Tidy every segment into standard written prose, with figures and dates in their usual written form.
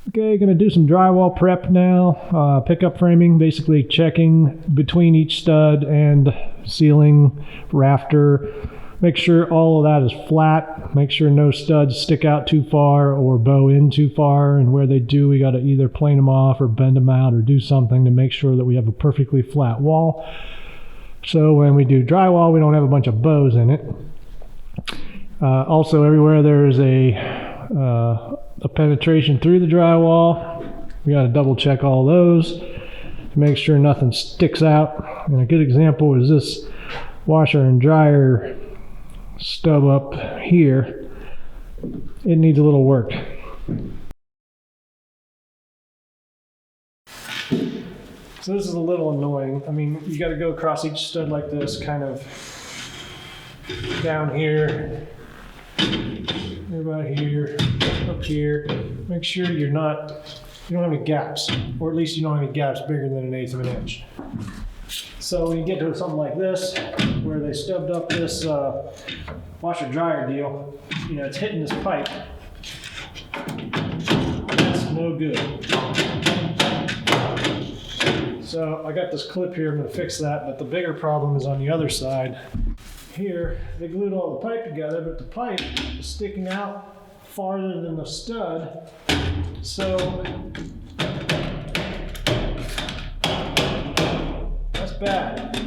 Okay, gonna do some drywall prep now. Pickup framing, basically checking between each stud and ceiling, rafter. Make sure all of that is flat. Make sure no studs stick out too far or bow in too far. And where they do, we gotta either plane them off or bend them out or do something to make sure that we have a perfectly flat wall. So when we do drywall, we don't have a bunch of bows in it. Also, everywhere there is a penetration through the drywall, we got to double check all those to make sure nothing sticks out. And a good example is this washer and dryer stub up here. It needs a little work. So this is a little annoying. I mean, you got to go across each stud like this, kind of down here, about here, up here. Make sure you don't have any gaps, or at least you don't have any gaps bigger than 1/8 of an inch. So when you get to something like this, where they stubbed up this washer dryer deal, it's hitting this pipe. That's no good. So I got this clip here, I'm gonna fix that, but the bigger problem is on the other side. Here, they glued all the pipe together, but the pipe is sticking out farther than the stud. So that's bad.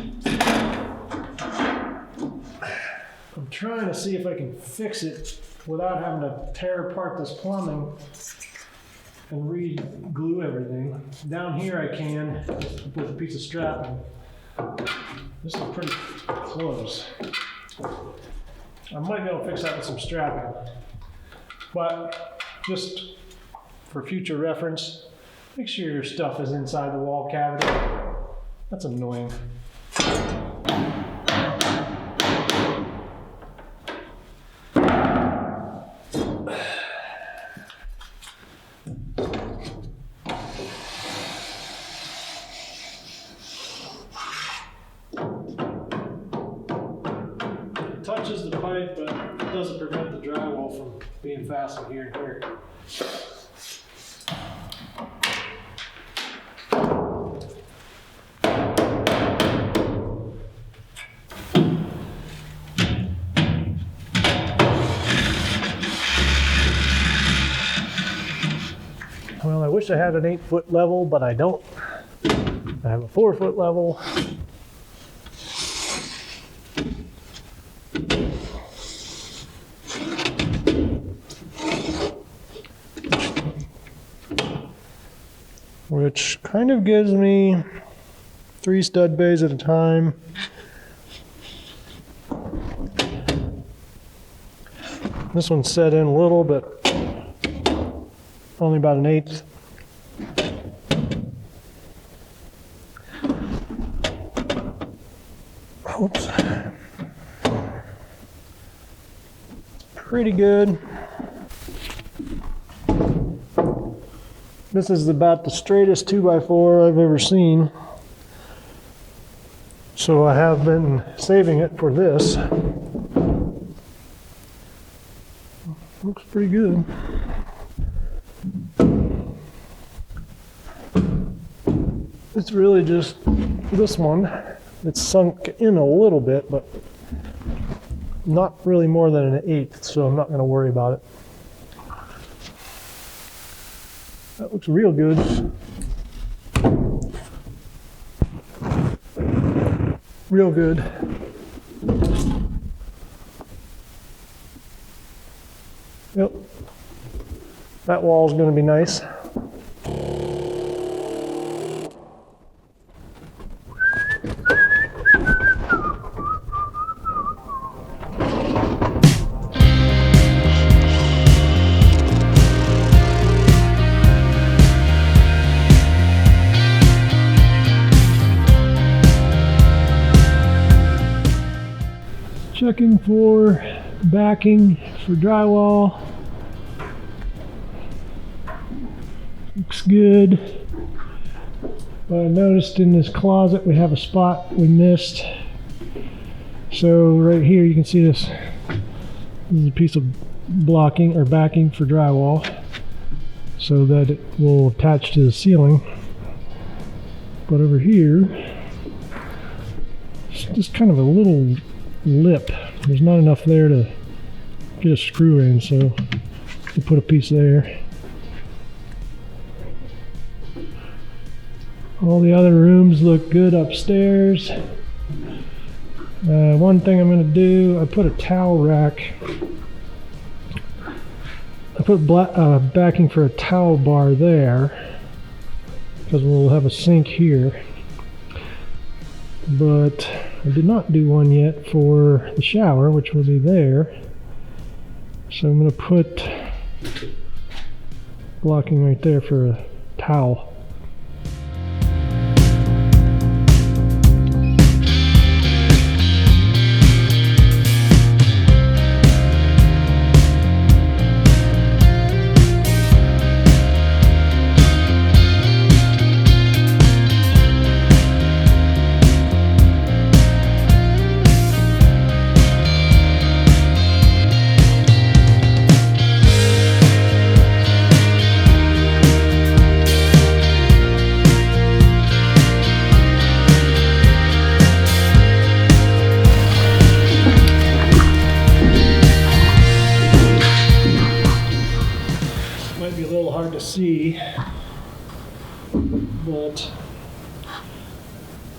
I'm trying to see if I can fix it without having to tear apart this plumbing and re-glue everything. Down here I can with a piece of strapping. This is pretty close. I might be able to fix that with some strapping. But just for future reference, make sure your stuff is inside the wall cavity. That's annoying. Touches the pipe, but it doesn't prevent the drywall from being fastened here and here. Well, I wish I had an 8-foot level, but I don't. I have a 4-foot level. Which kind of gives me 3 stud bays at a time. This one's set in a little, but only about 1/8. Oops. Pretty good. This is about the straightest 2x4 I've ever seen. So I have been saving it for this. Looks pretty good. It's really just this one. It's sunk in a little bit, but not really more than 1/8, so I'm not going to worry about it. That looks real good. Real good. Yep. That wall's going to be nice. Checking for backing for drywall. Looks good. But I noticed in this closet we have a spot we missed. So right here you can see this. This is a piece of blocking or backing for drywall. so that it will attach to the ceiling. But over here, it's just kind of a little lip. There's not enough there to get a screw in, so we'll put a piece there. All the other rooms look good upstairs. One thing I'm going to do, I put a towel rack. I put backing for a towel bar there, because we'll have a sink here. But I did not do one yet for the shower, which will be there. So I'm going to put blocking right there for a towel. See, but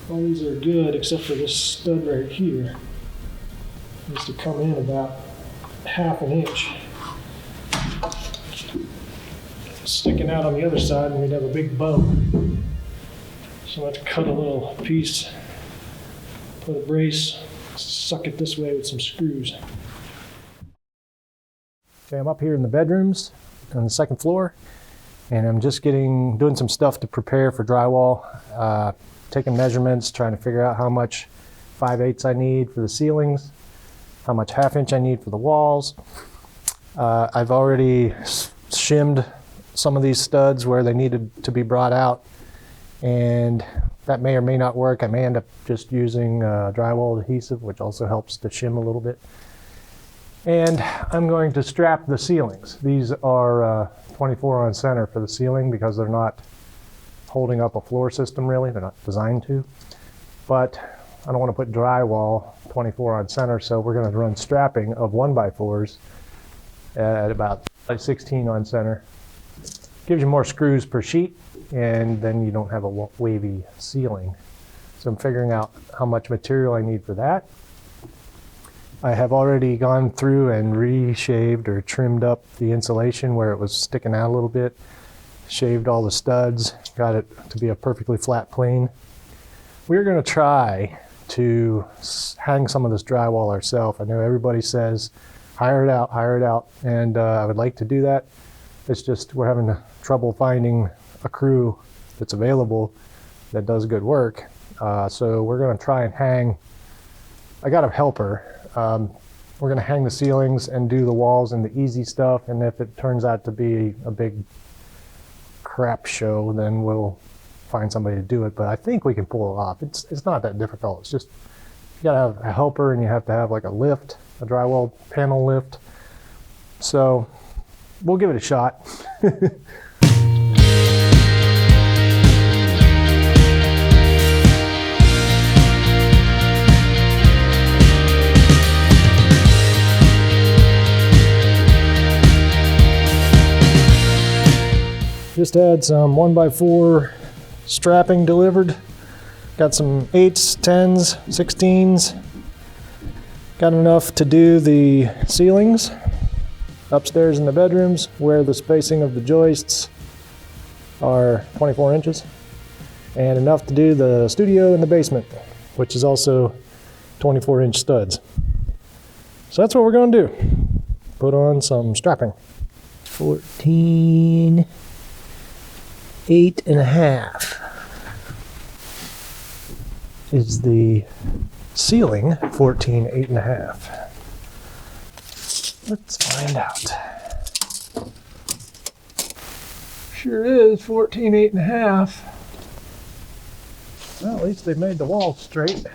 all these are good except for this stud right here. It needs to come in about 1/2 inch. Sticking out on the other side, and we'd have a big bump. So I have to cut a little piece, put a brace, suck it this way with some screws. Okay, I'm up here in the bedrooms on the second floor. And I'm just doing some stuff to prepare for drywall, taking measurements, trying to figure out how much 5/8 I need for the ceilings, how much 1/2 inch I need for the walls. I've already shimmed some of these studs where they needed to be brought out, and that may or may not work. I may end up just using drywall adhesive, which also helps to shim a little bit. And I'm going to strap the ceilings. These are 24 on center for the ceiling because they're not holding up a floor system really. They're not designed to. But I don't want to put drywall 24 on center, so we're going to run strapping of 1x4s at about 16 on center. Gives you more screws per sheet, and then you don't have a wavy ceiling. So I'm figuring out how much material I need for that. I have already gone through and reshaved or trimmed up the insulation where it was sticking out a little bit, shaved all the studs, got it to be a perfectly flat plane. We're going to try to hang some of this drywall ourselves. I know everybody says hire it out, and I would like to do that. It's just we're having trouble finding a crew that's available that does good work. So we're going to try and hang. I got a helper. We're going to hang the ceilings and do the walls and the easy stuff, and if it turns out to be a big crap show, then we'll find somebody to do it. But I think we can pull it off. It's not that difficult. It's just you got to have a helper, and you have to have like a lift, a drywall panel lift. So we'll give it a shot. Just had some 1x4 strapping delivered. Got some 8s, 10s, 16s. Got enough to do the ceilings upstairs in the bedrooms where the spacing of the joists are 24 inches. And enough to do the studio in the basement, which is also 24-inch studs. So that's what we're going to do. Put on some strapping. 14. 8.5 is the ceiling. 14 8.5. Let's find out. Sure is 14 8.5. Well, at least they made the wall straight.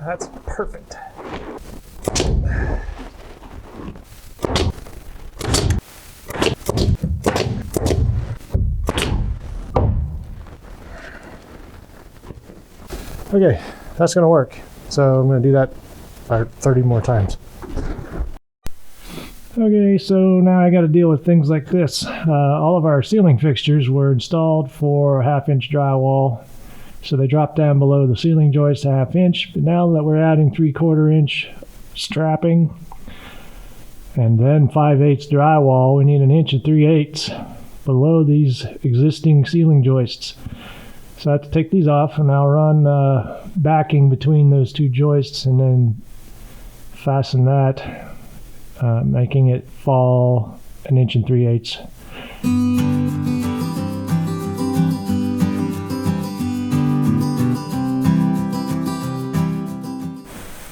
That's perfect. Okay, that's gonna work. So I'm gonna do that 30 more times. Okay, so now I got to deal with things like this. All of our ceiling fixtures were installed for 1/2-inch drywall, so they dropped down below the ceiling joist to 1/2 inch. But now that we're adding 3/4 inch strapping and then 5/8 drywall, we need 1 3/8 below these existing ceiling joists. So I have to take these off, and I'll run backing between those two joists and then fasten that, making it fall 1 3/8.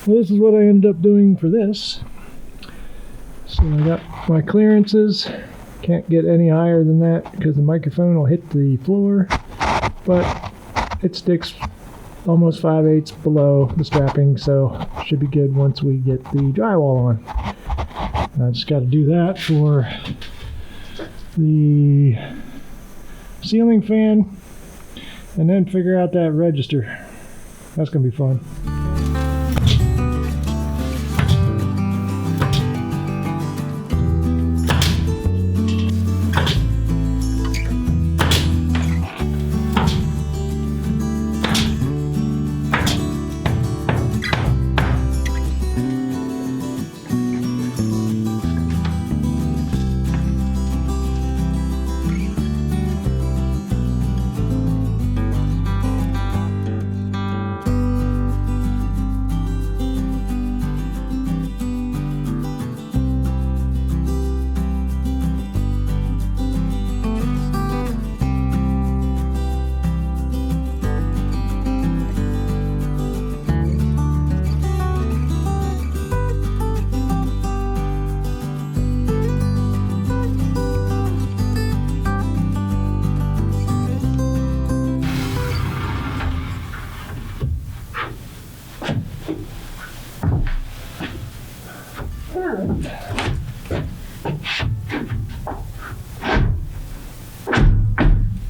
This is what I ended up doing for this. So I got my clearances. Can't get any higher than that because the microphone will hit the floor, but it sticks almost 5/8 below the strapping, so should be good once we get the drywall on. And I just got to do that for the ceiling fan and then figure out that register. That's going to be fun.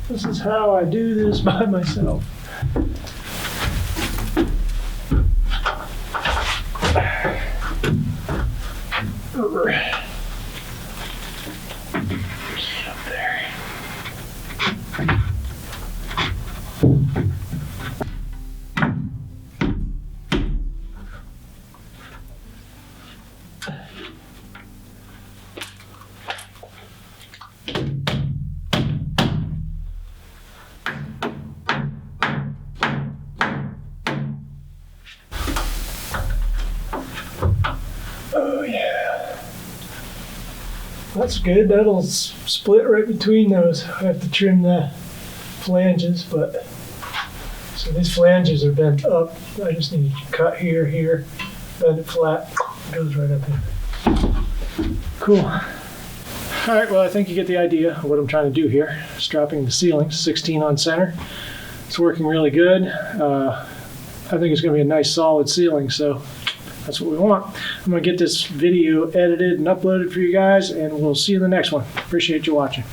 This is how I do this by myself. Over. Up there. Oh yeah, that's good. That'll split right between those. I have to trim the flanges, but so these flanges are bent up. I just need to cut here, bend it flat. It goes right up here. Cool. All right, well, I think you get the idea of what I'm trying to do here. Strapping the ceiling, 16 on center. It's working really good. I think it's going to be a nice solid ceiling, so that's what we want. I'm going to get this video edited and uploaded for you guys, and we'll see you in the next one. Appreciate you watching.